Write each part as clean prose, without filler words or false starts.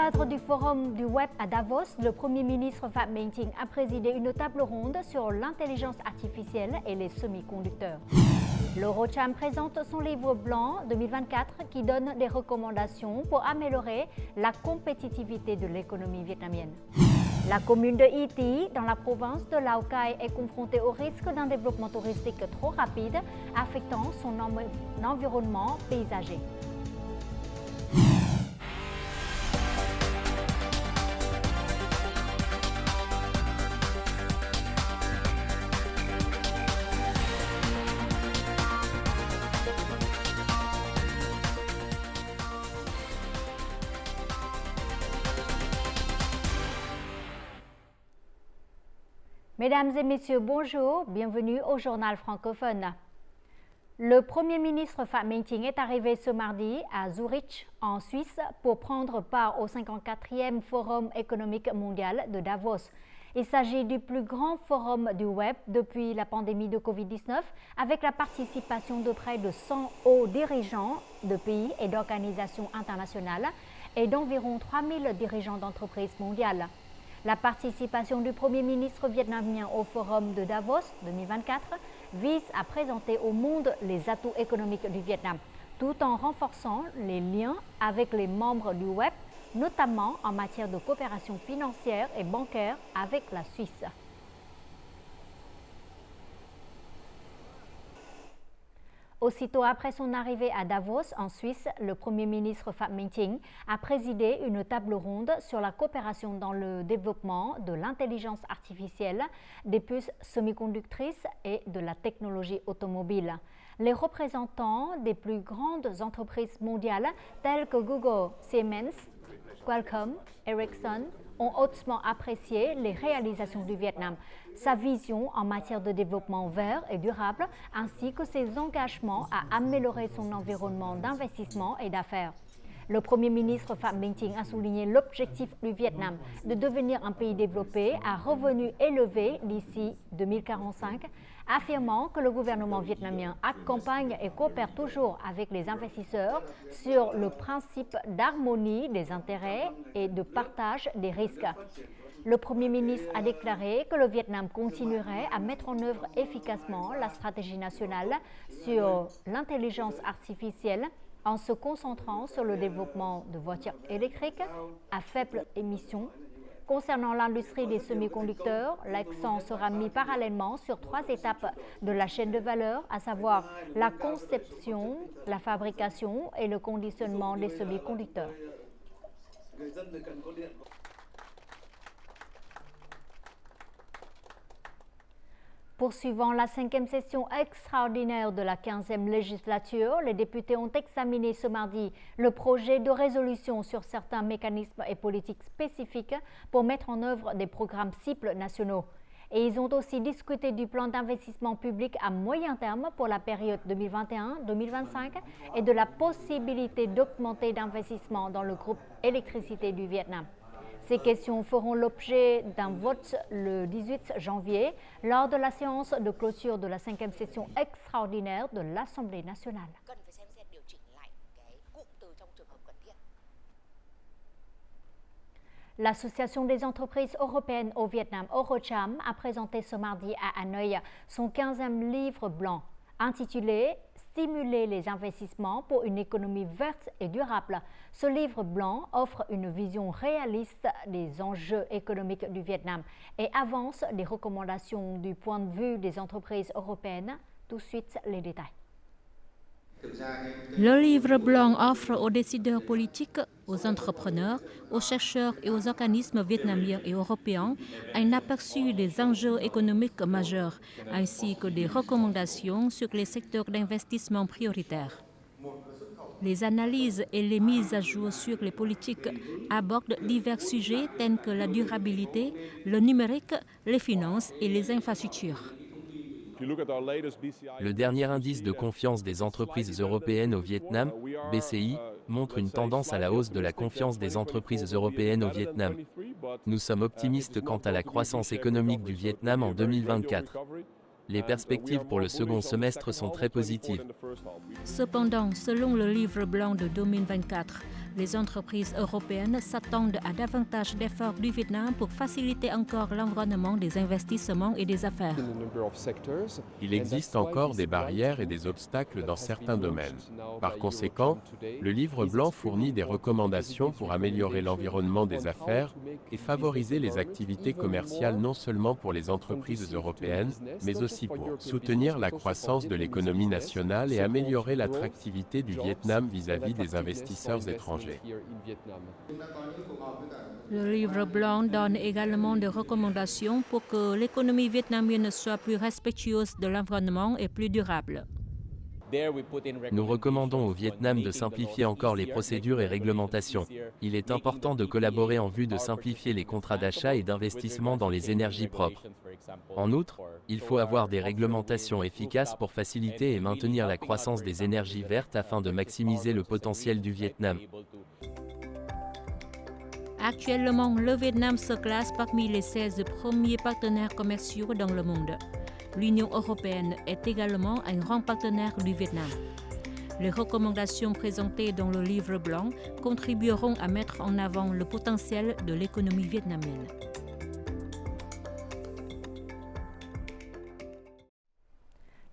cadre du Forum du Web à Davos, le Premier ministre Phạm Minh Chính a présidé une table ronde sur l'intelligence artificielle et les semi-conducteurs. L'Eurocham présente son livre blanc 2024 qui donne des recommandations pour améliorer la compétitivité de l'économie vietnamienne. La commune de Yti, dans la province de Lào Cai, est confrontée au risque d'un développement touristique trop rapide, affectant son environnement paysager. Mesdames et messieurs, bonjour, bienvenue au journal francophone. Le Premier ministre Phạm Minh Chính est arrivé ce mardi à Zurich, en Suisse, pour prendre part au 54e Forum économique mondial de Davos. Il s'agit du plus grand forum du web depuis la pandémie de Covid-19, avec la participation de près de 100 hauts dirigeants de pays et d'organisations internationales et d'environ 3000 dirigeants d'entreprises mondiales. La participation du Premier ministre vietnamien au Forum de Davos 2024 vise à présenter au monde les atouts économiques du Vietnam, tout en renforçant les liens avec les membres du web, notamment en matière de coopération financière et bancaire avec la Suisse. Aussitôt après son arrivée à Davos, en Suisse, le Premier ministre Phạm Minh Chính a présidé une table ronde sur la coopération dans le développement de l'intelligence artificielle, des puces semi-conductrices et de la technologie automobile. Les représentants des plus grandes entreprises mondiales telles que Google, Siemens, Qualcomm, Ericsson ont hautement apprécié les réalisations du Vietnam, sa vision en matière de développement vert et durable, ainsi que ses engagements à améliorer son environnement d'investissement et d'affaires. Le Premier ministre Phạm Minh Chính a souligné l'objectif du Vietnam de devenir un pays développé à revenus élevés d'ici 2045, affirmant que le gouvernement vietnamien accompagne et coopère toujours avec les investisseurs sur le principe d'harmonie des intérêts et de partage des risques. Le Premier ministre a déclaré que le Vietnam continuerait à mettre en œuvre efficacement la stratégie nationale sur l'intelligence artificielle en se concentrant sur le développement de voitures électriques à faible émission. Concernant l'industrie des semi-conducteurs, l'accent sera mis parallèlement sur 3 étapes de la chaîne de valeur, à savoir la conception, la fabrication et le conditionnement des semi-conducteurs. Poursuivant la 5e session extraordinaire de la 15e législature, les députés ont examiné ce mardi le projet de résolution sur certains mécanismes et politiques spécifiques pour mettre en œuvre des programmes cibles nationaux. Et ils ont aussi discuté du plan d'investissement public à moyen terme pour la période 2021-2025 et de la possibilité d'augmenter d'investissement dans le groupe électricité du Vietnam. Ces questions feront l'objet d'un vote le 18 janvier lors de la séance de clôture de la 5e session extraordinaire de l'Assemblée nationale. L'Association des entreprises européennes au Vietnam, Eurocham, a présenté ce mardi à Hanoï son 15e livre blanc intitulé « Stimuler les investissements pour une économie verte et durable ». Ce livre blanc offre une vision réaliste des enjeux économiques du Vietnam et avance des recommandations du point de vue des entreprises européennes. Tout de suite, les détails. Le livre blanc offre aux décideurs politiques, aux entrepreneurs, aux chercheurs et aux organismes vietnamiens et européens un aperçu des enjeux économiques majeurs, ainsi que des recommandations sur les secteurs d'investissement prioritaires. Les analyses et les mises à jour sur les politiques abordent divers sujets tels que la durabilité, le numérique, les finances et les infrastructures. Le dernier indice de confiance des entreprises européennes au Vietnam, BCI, montre une tendance à la hausse de la confiance des entreprises européennes au Vietnam. Nous sommes optimistes quant à la croissance économique du Vietnam en 2024. Les perspectives pour le second semestre sont très positives. Cependant, selon le livre blanc de 2024, Les entreprises européennes s'attendent à davantage d'efforts du Vietnam pour faciliter encore l'environnement des investissements et des affaires. Il existe encore des barrières et des obstacles dans certains domaines. Par conséquent, le livre blanc fournit des recommandations pour améliorer l'environnement des affaires et favoriser les activités commerciales non seulement pour les entreprises européennes, mais aussi pour soutenir la croissance de l'économie nationale et améliorer l'attractivité du Vietnam vis-à-vis des investisseurs étrangers. Le livre blanc donne également des recommandations pour que l'économie vietnamienne soit plus respectueuse de l'environnement et plus durable. Nous recommandons au Vietnam de simplifier encore les procédures et réglementations. Il est important de collaborer en vue de simplifier les contrats d'achat et d'investissement dans les énergies propres. En outre, il faut avoir des réglementations efficaces pour faciliter et maintenir la croissance des énergies vertes afin de maximiser le potentiel du Vietnam. Actuellement, le Vietnam se classe parmi les 16 premiers partenaires commerciaux dans le monde. L'Union européenne est également un grand partenaire du Vietnam. Les recommandations présentées dans le livre blanc contribueront à mettre en avant le potentiel de l'économie vietnamienne.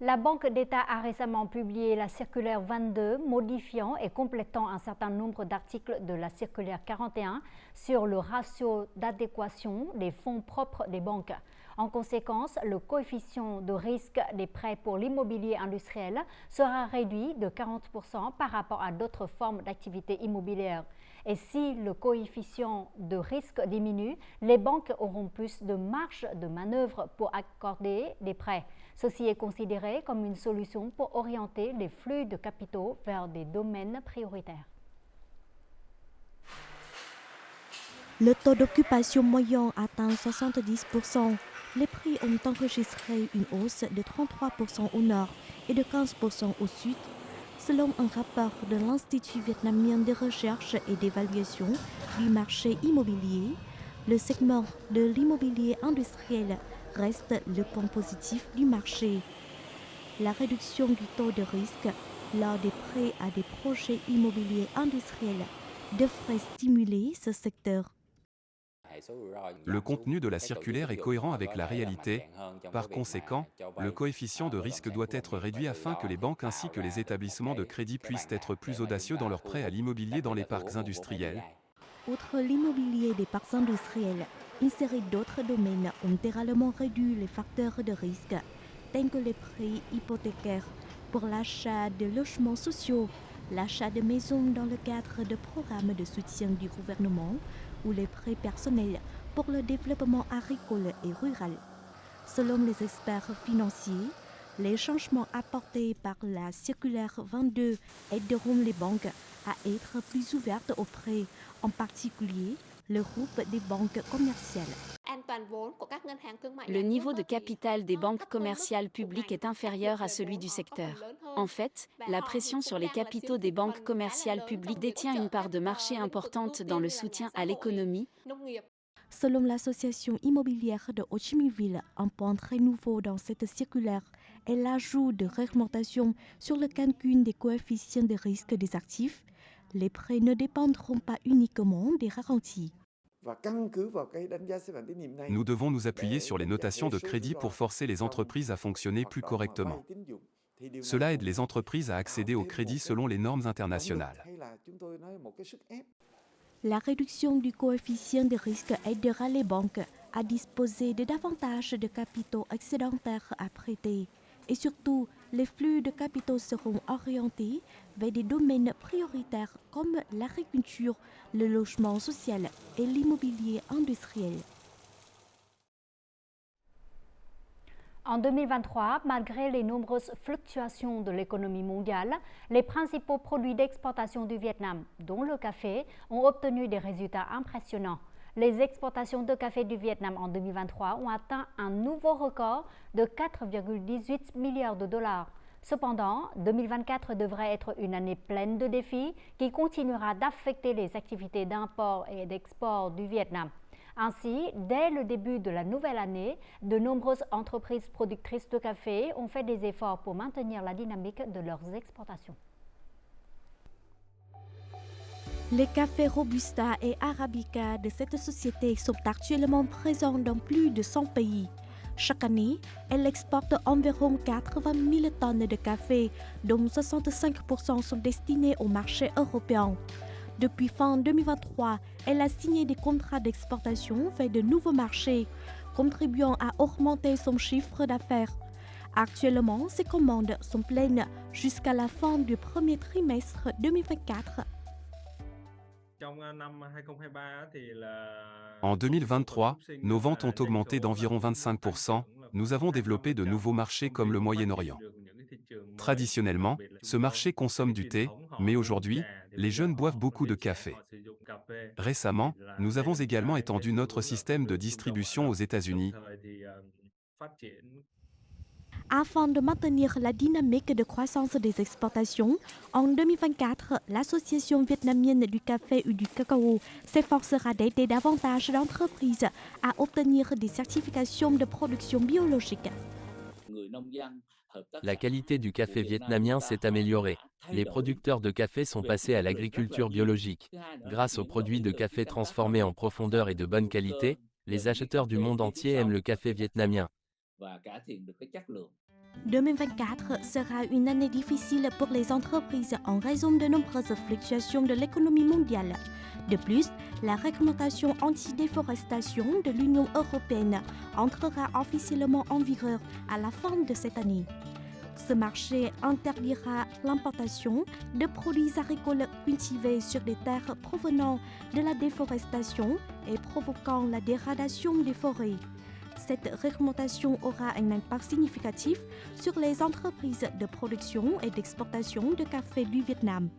La Banque d'État a récemment publié la circulaire 22 modifiant et complétant un certain nombre d'articles de la circulaire 41 sur le ratio d'adéquation des fonds propres des banques. En conséquence, le coefficient de risque des prêts pour l'immobilier industriel sera réduit de 40% par rapport à d'autres formes d'activité immobilière. Et si le coefficient de risque diminue, les banques auront plus de marge de manœuvre pour accorder des prêts. Ceci est considéré comme une solution pour orienter les flux de capitaux vers des domaines prioritaires. Le taux d'occupation moyen atteint 70%. Les prix ont enregistré une hausse de 33% au nord et de 15% au sud, selon un rapport de l'Institut vietnamien de recherche et d'évaluation du marché immobilier. Le segment de l'immobilier industriel reste le point positif du marché. La réduction du taux de risque lors des prêts à des projets immobiliers industriels devrait stimuler ce secteur. Le contenu de la circulaire est cohérent avec la réalité. Par conséquent, le coefficient de risque doit être réduit afin que les banques ainsi que les établissements de crédit puissent être plus audacieux dans leurs prêts à l'immobilier dans les parcs industriels. Outre l'immobilier des parcs industriels, une série d'autres domaines ont également réduit les facteurs de risque, tels que les prêts hypothécaires pour l'achat de logements sociaux, l'achat de maisons dans le cadre de programmes de soutien du gouvernement ou les prêts personnels pour le développement agricole et rural. Selon les experts financiers, les changements apportés par la circulaire 22 aideront les banques à être plus ouvertes aux prêts, en particulier le groupe des banques commerciales. Le niveau de capital des banques commerciales publiques est inférieur à celui du secteur. En fait, la pression sur les capitaux des banques commerciales publiques détient une part de marché importante dans le soutien à l'économie. Selon l'association immobilière de Ho Chi Minh Ville, un point très nouveau dans cette circulaire est l'ajout de réglementation sur le calcul des coefficients de risque des actifs. Les prêts ne dépendront pas uniquement des garanties. Nous devons nous appuyer sur les notations de crédit pour forcer les entreprises à fonctionner plus correctement. Cela aide les entreprises à accéder au crédit selon les normes internationales. La réduction du coefficient de risque aidera les banques à disposer de davantage de capitaux excédentaires à prêter. Et surtout, les flux de capitaux seront orientés vers des domaines prioritaires comme l'agriculture, le logement social et l'immobilier industriel. En 2023, malgré les nombreuses fluctuations de l'économie mondiale, les principaux produits d'exportation du Vietnam, dont le café, ont obtenu des résultats impressionnants. Les exportations de café du Vietnam en 2023 ont atteint un nouveau record de 4,18 milliards de dollars. Cependant, 2024 devrait être une année pleine de défis qui continuera d'affecter les activités d'import et d'export du Vietnam. Ainsi, dès le début de la nouvelle année, de nombreuses entreprises productrices de café ont fait des efforts pour maintenir la dynamique de leurs exportations. Les cafés Robusta et Arabica de cette société sont actuellement présents dans plus de 100 pays. Chaque année, elle exporte environ 80 000 tonnes de café, dont 65% sont destinés au marché européen. Depuis fin 2023, elle a signé des contrats d'exportation vers de nouveaux marchés, contribuant à augmenter son chiffre d'affaires. Actuellement, ses commandes sont pleines jusqu'à la fin du premier trimestre 2024. En 2023, nos ventes ont augmenté d'environ 25%. Nous avons développé de nouveaux marchés comme le Moyen-Orient. Traditionnellement, ce marché consomme du thé, mais aujourd'hui, les jeunes boivent beaucoup de café. Récemment, nous avons également étendu notre système de distribution aux États-Unis. Afin de maintenir la dynamique de croissance des exportations, en 2024, l'Association vietnamienne du café et du cacao s'efforcera d'aider davantage d'entreprises à obtenir des certifications de production biologique. La qualité du café vietnamien s'est améliorée. Les producteurs de café sont passés à l'agriculture biologique. Grâce aux produits de café transformés en profondeur et de bonne qualité, les acheteurs du monde entier aiment le café vietnamien. 2024 sera une année difficile pour les entreprises en raison de nombreuses fluctuations de l'économie mondiale. De plus, la réglementation anti-déforestation de l'Union européenne entrera officiellement en vigueur à la fin de cette année. Ce marché interdira l'importation de produits agricoles cultivés sur des terres provenant de la déforestation et provoquant la dégradation des forêts. Cette réglementation aura un impact significatif sur les entreprises de production et d'exportation de café du Vietnam.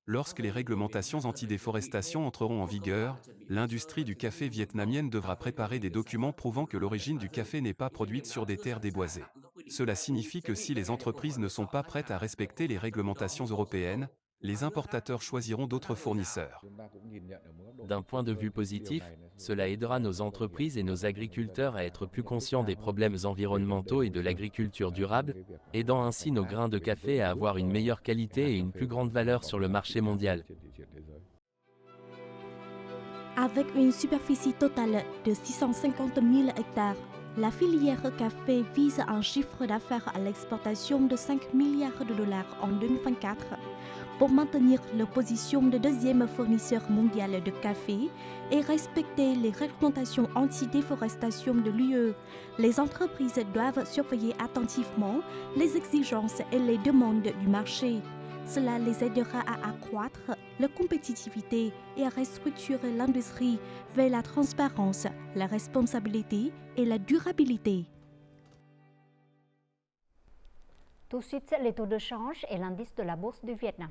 Lorsque les réglementations anti-déforestation entreront en vigueur, l'industrie du café vietnamienne devra préparer des documents prouvant que l'origine du café n'est pas produite sur des terres déboisées. Cela signifie que si les entreprises ne sont pas prêtes à respecter les réglementations européennes, les importateurs choisiront d'autres fournisseurs. D'un point de vue positif, cela aidera nos entreprises et nos agriculteurs à être plus conscients des problèmes environnementaux et de l'agriculture durable, aidant ainsi nos grains de café à avoir une meilleure qualité et une plus grande valeur sur le marché mondial. Avec une superficie totale de 650 000 hectares, la filière café vise un chiffre d'affaires à l'exportation de 5 milliards de dollars en 2024. Pour maintenir leur position de deuxième fournisseur mondial de café et respecter les réglementations anti-déforestation de l'UE, les entreprises doivent surveiller attentivement les exigences et les demandes du marché. Cela les aidera à accroître leur compétitivité et à restructurer l'industrie vers la transparence, la responsabilité et la durabilité. Tout de suite, les taux de change et l'indice de la bourse du Vietnam.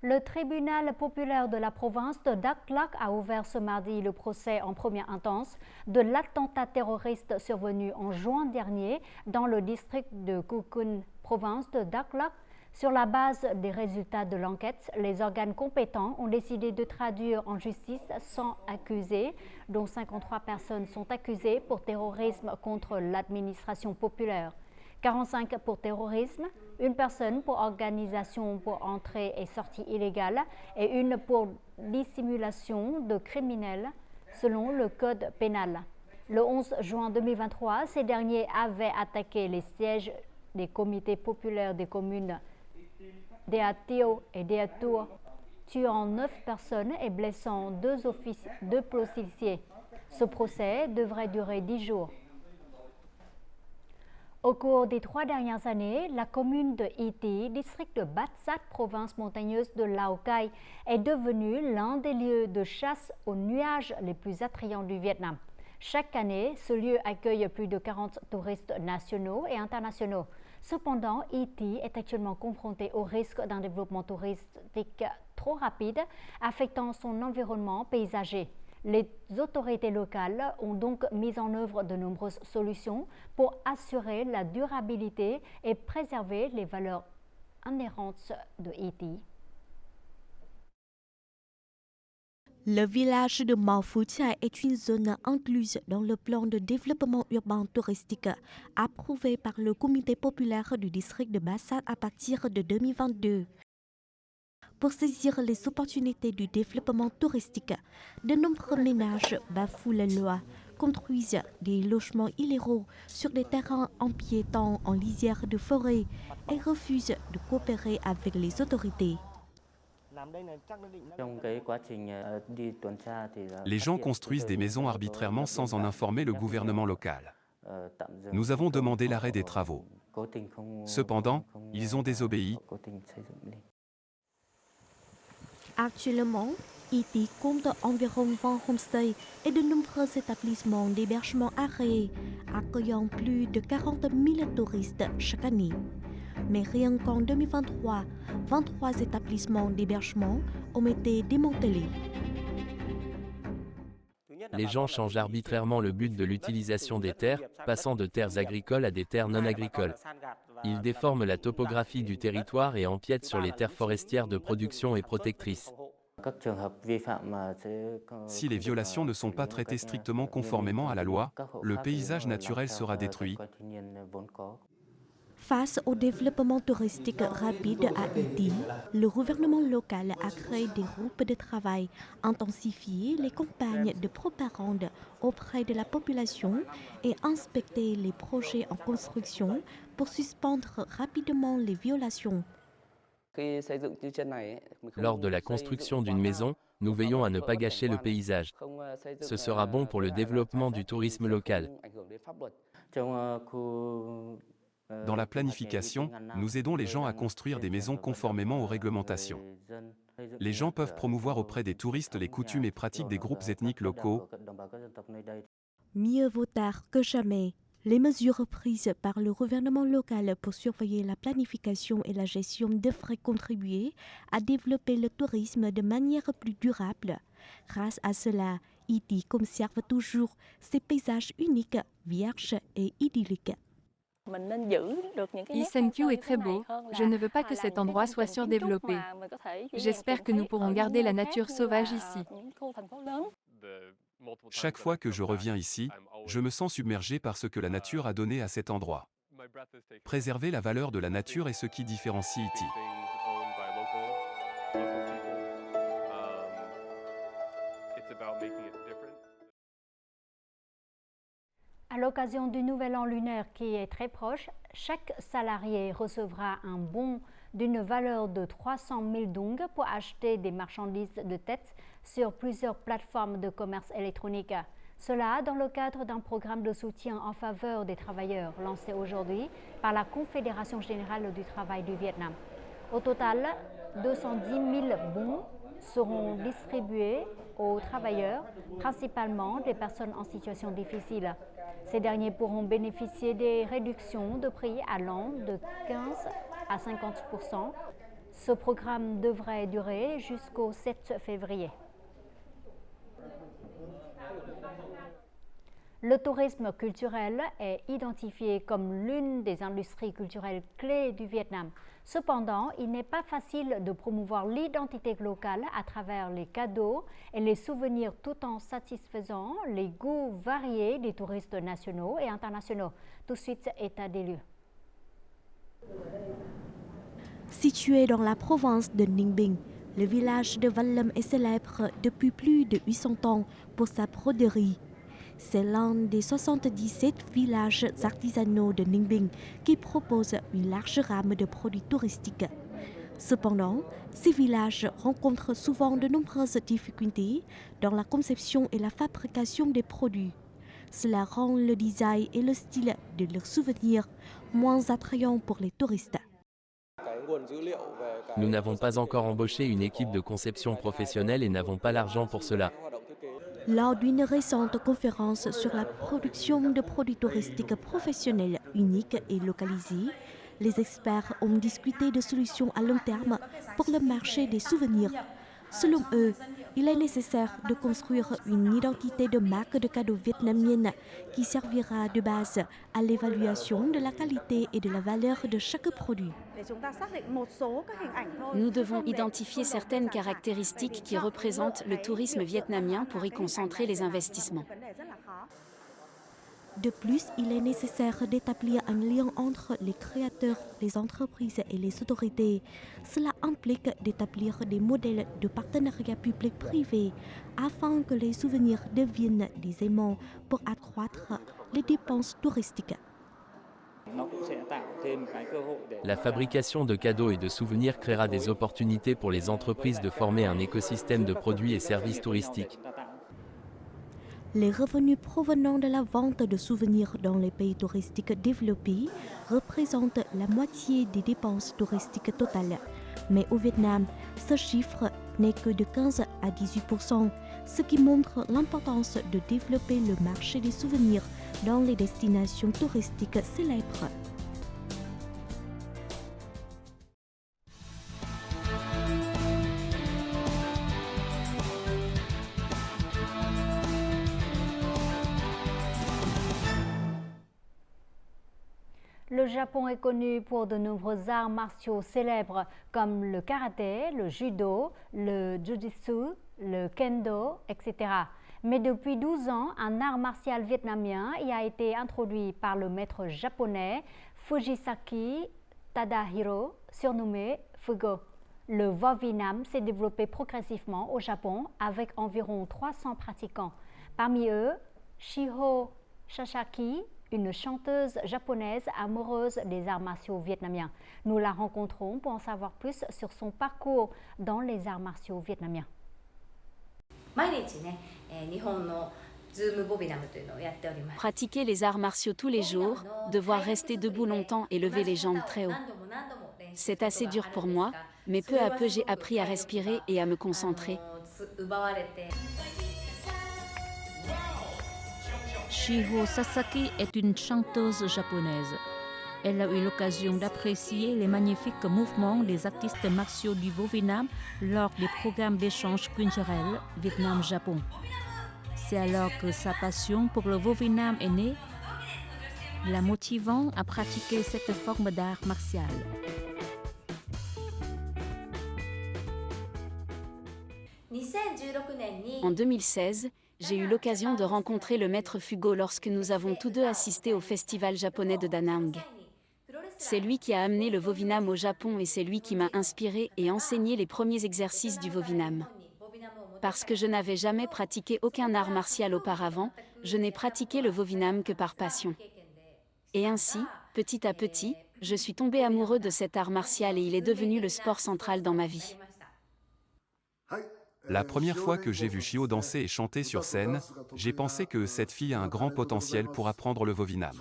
Le tribunal populaire de la province de Dak Lak a ouvert ce mardi le procès en première instance de l'attentat terroriste survenu en juin dernier dans le district de Cu Kun, province de Dak Lak. Sur la base des résultats de l'enquête, les organes compétents ont décidé de traduire en justice 100 accusés, dont 53 personnes sont accusées pour terrorisme contre l'administration populaire. 45 pour terrorisme, une personne pour organisation pour entrée et sortie illégale et une pour dissimulation de criminels, selon le code pénal. Le 11 juin 2023, ces derniers avaient attaqué les sièges des comités populaires des communes Dea Tio et Dea Tour, tuant 9 personnes et blessant 2 policiers. Ce procès devrait durer 10 jours. Au cours des 3 dernières années, la commune de Iti, district de Bat Sat, province montagneuse de Lào Cai, est devenue l'un des lieux de chasse aux nuages les plus attrayants du Vietnam. Chaque année, ce lieu accueille plus de 40 touristes nationaux et internationaux. Cependant, Haïti est actuellement confronté au risque d'un développement touristique trop rapide, affectant son environnement paysager. Les autorités locales ont donc mis en œuvre de nombreuses solutions pour assurer la durabilité et préserver les valeurs inhérentes de Haïti. Le village de Mafoucha est une zone incluse dans le plan de développement urbain touristique approuvé par le comité populaire du district de Bassat à partir de 2022. Pour saisir les opportunités du développement touristique, de nombreux ménages bafouent la loi, construisent des logements illégaux sur des terrains empiétants en lisière de forêt et refusent de coopérer avec les autorités. Les gens construisent des maisons arbitrairement sans en informer le gouvernement local. Nous avons demandé l'arrêt des travaux. Cependant, ils ont désobéi. Actuellement, Haïti compte environ 20 homestays et de nombreux établissements d'hébergement agréés, accueillant plus de 40 000 touristes chaque année. Mais rien qu'en 2023, 23 établissements d'hébergement ont été démantelés. Les gens changent arbitrairement le but de l'utilisation des terres, passant de terres agricoles à des terres non agricoles. Ils déforment la topographie du territoire et empiètent sur les terres forestières de production et protectrices. Si les violations ne sont pas traitées strictement conformément à la loi, le paysage naturel sera détruit. Face au développement touristique rapide à Haïti, le gouvernement local a créé des groupes de travail, intensifié les campagnes de propagande auprès de la population et inspecté les projets en construction pour suspendre rapidement les violations. Lors de la construction d'une maison, nous veillons à ne pas gâcher le paysage. Ce sera bon pour le développement du tourisme local. Dans la planification, nous aidons les gens à construire des maisons conformément aux réglementations. Les gens peuvent promouvoir auprès des touristes les coutumes et pratiques des groupes ethniques locaux. Mieux vaut tard que jamais. Les mesures prises par le gouvernement local pour surveiller la planification et la gestion devraient contribuer à développer le tourisme de manière plus durable. Grâce à cela, Haïti conserve toujours ses paysages uniques, vierges et idylliques. Isenkyu est très beau. Je ne veux pas que cet endroit soit surdéveloppé. J'espère que nous pourrons garder la nature sauvage ici. Chaque fois que je reviens ici, je me sens submergé par ce que la nature a donné à cet endroit. Préserver la valeur de la nature est ce qui différencie Haïti. À l'occasion du Nouvel An lunaire qui est très proche, chaque salarié recevra un bon d'une valeur de 300 000 dong pour acheter des marchandises de tête sur plusieurs plateformes de commerce électronique. Cela dans le cadre d'un programme de soutien en faveur des travailleurs lancé aujourd'hui par la Confédération générale du travail du Vietnam. Au total, 210 000 bons seront distribués aux travailleurs, principalement des personnes en situation difficile. Ces derniers pourront bénéficier des réductions de prix allant de 15 à 50%. Ce programme devrait durer jusqu'au 7 février. Le tourisme culturel est identifié comme l'une des industries culturelles clés du Vietnam. Cependant, il n'est pas facile de promouvoir l'identité locale à travers les cadeaux et les souvenirs tout en satisfaisant les goûts variés des touristes nationaux et internationaux. Tout de suite, état des lieux. Situé dans la province de Ninh Bình, le village de Văn Lâm est célèbre depuis plus de 800 ans pour sa broderie. C'est l'un des 77 villages artisanaux de Ninh Bình qui propose une large gamme de produits touristiques. Cependant, ces villages rencontrent souvent de nombreuses difficultés dans la conception et la fabrication des produits. Cela rend le design et le style de leurs souvenirs moins attrayants pour les touristes. Nous n'avons pas encore embauché une équipe de conception professionnelle et n'avons pas l'argent pour cela. Lors d'une récente conférence sur la production de produits touristiques professionnels uniques et localisés, les experts ont discuté de solutions à long terme pour le marché des souvenirs. Selon eux, il est nécessaire de construire une identité de marque de cadeaux vietnamienne qui servira de base à l'évaluation de la qualité et de la valeur de chaque produit. Nous devons identifier certaines caractéristiques qui représentent le tourisme vietnamien pour y concentrer les investissements. De plus, il est nécessaire d'établir un lien entre les créateurs, les entreprises et les autorités. Cela implique d'établir des modèles de partenariat public-privé afin que les souvenirs deviennent des aimants pour accroître les dépenses touristiques. La fabrication de cadeaux et de souvenirs créera des opportunités pour les entreprises de former un écosystème de produits et services touristiques. Les revenus provenant de la vente de souvenirs dans les pays touristiques développés représentent la moitié des dépenses touristiques totales. Mais au Vietnam, ce chiffre n'est que de 15 à 18%, ce qui montre l'importance de développer le marché des souvenirs dans les destinations touristiques célèbres. Le Japon est connu pour de nombreux arts martiaux célèbres comme le karaté, le judo, le jujitsu, le kendo, etc. Mais depuis 12 ans, un art martial vietnamien y a été introduit par le maître japonais Fujisaki Tadahiro, surnommé Fugo. Le Vovinam s'est développé progressivement au Japon avec environ 300 pratiquants. Parmi eux, Shiho Sasaki, une chanteuse japonaise amoureuse des arts martiaux vietnamiens. Nous la rencontrons pour en savoir plus sur son parcours dans les arts martiaux vietnamiens. Pratiquer les arts martiaux tous les jours, devoir rester debout longtemps et lever les jambes très haut. C'est assez dur pour moi, mais peu à peu j'ai appris à respirer et à me concentrer. Shiho Sasaki est une chanteuse japonaise. Elle a eu l'occasion d'apprécier les magnifiques mouvements des artistes martiaux du Vovinam lors des programmes d'échange culturel Vietnam-Japon. C'est alors que sa passion pour le Vovinam est née, la motivant à pratiquer cette forme d'art martial. En 2016, j'ai eu l'occasion de rencontrer le maître Fugo lorsque nous avons tous deux assisté au festival japonais de Da Nang. C'est lui qui a amené le Vovinam au Japon et c'est lui qui m'a inspiré et enseigné les premiers exercices du Vovinam. Parce que je n'avais jamais pratiqué aucun art martial auparavant, je n'ai pratiqué le Vovinam que par passion. Et ainsi, petit à petit, je suis tombé amoureux de cet art martial et il est devenu le sport central dans ma vie. La première fois que j'ai vu Shiho danser et chanter sur scène, j'ai pensé que cette fille a un grand potentiel pour apprendre le Vovinam.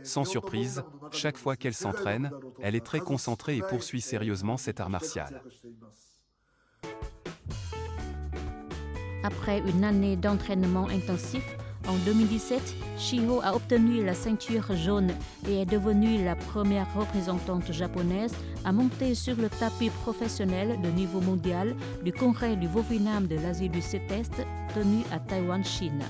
Sans surprise, chaque fois qu'elle s'entraîne, elle est très concentrée et poursuit sérieusement cet art martial. Après une année d'entraînement intensif, en 2017, Shiho a obtenu la ceinture jaune et est devenue la première représentante japonaise à monter sur le tapis professionnel de niveau mondial du congrès du Vovinam de l'Asie du Sud-Est tenu à Taïwan, Chine.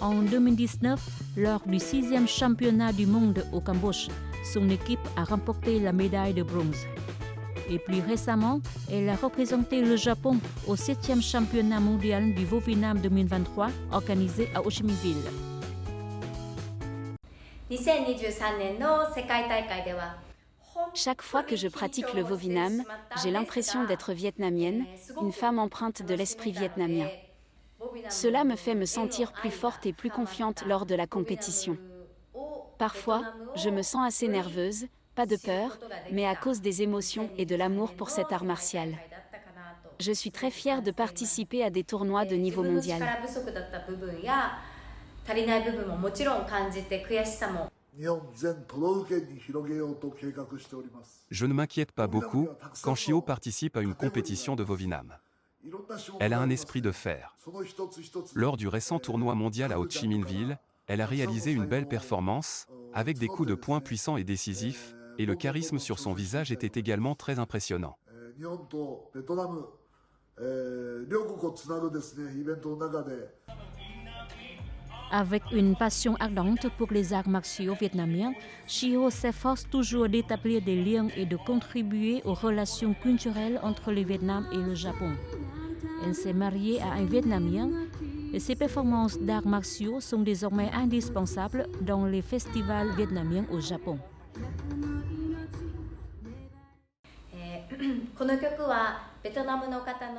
En 2019, lors du 6e championnat du monde au Cambodge, son équipe a remporté la médaille de bronze. Et plus récemment, elle a représenté le Japon au 7e championnat mondial du Vovinam 2023 organisé à Ho Chi Minh Ville. Chaque fois que je pratique le Vovinam, j'ai l'impression d'être vietnamienne, une femme empreinte de l'esprit vietnamien. Cela me fait me sentir plus forte et plus confiante lors de la compétition. Parfois, je me sens assez nerveuse, pas de peur, mais à cause des émotions et de l'amour pour cet art martial. Je suis très fière de participer à des tournois de niveau mondial. Je ne m'inquiète pas beaucoup quand Shiho participe à une compétition de Vovinam. Elle a un esprit de fer. Lors du récent tournoi mondial à Ho Chi Minh Ville, elle a réalisé une belle performance, avec des coups de poing puissants et décisifs, et le charisme sur son visage était également très impressionnant. Avec une passion ardente pour les arts martiaux vietnamiens, Chio s'efforce toujours d'établir des liens et de contribuer aux relations culturelles entre le Vietnam et le Japon. Elle s'est mariée à un Vietnamien et ses performances d'arts martiaux sont désormais indispensables dans les festivals vietnamiens au Japon.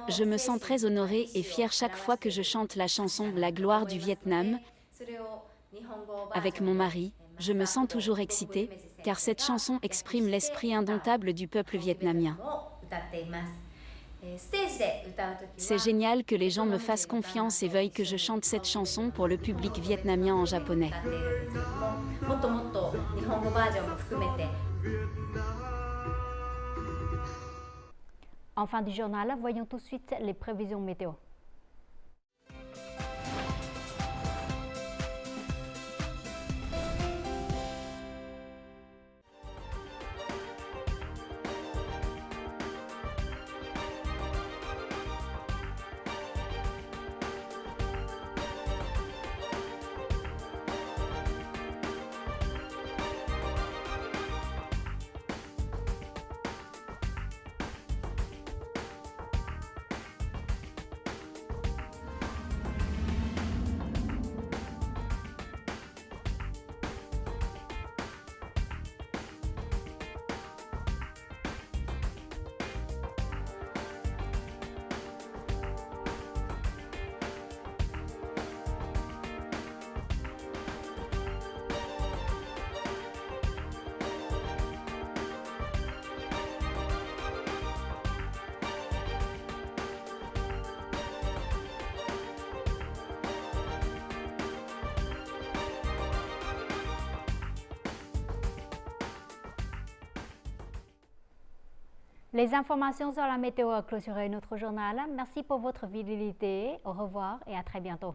Je me sens très honorée et fière chaque fois que je chante la chanson La gloire du Vietnam. Avec mon mari, je me sens toujours excitée, car cette chanson exprime l'esprit indomptable du peuple vietnamien. C'est génial que les gens me fassent confiance et veuillent que je chante cette chanson pour le public vietnamien en japonais. En fin du journal, voyons tout de suite les prévisions météo. Les informations sur la météo ont clôturé notre journal. Merci pour votre fidélité. Au revoir et à très bientôt.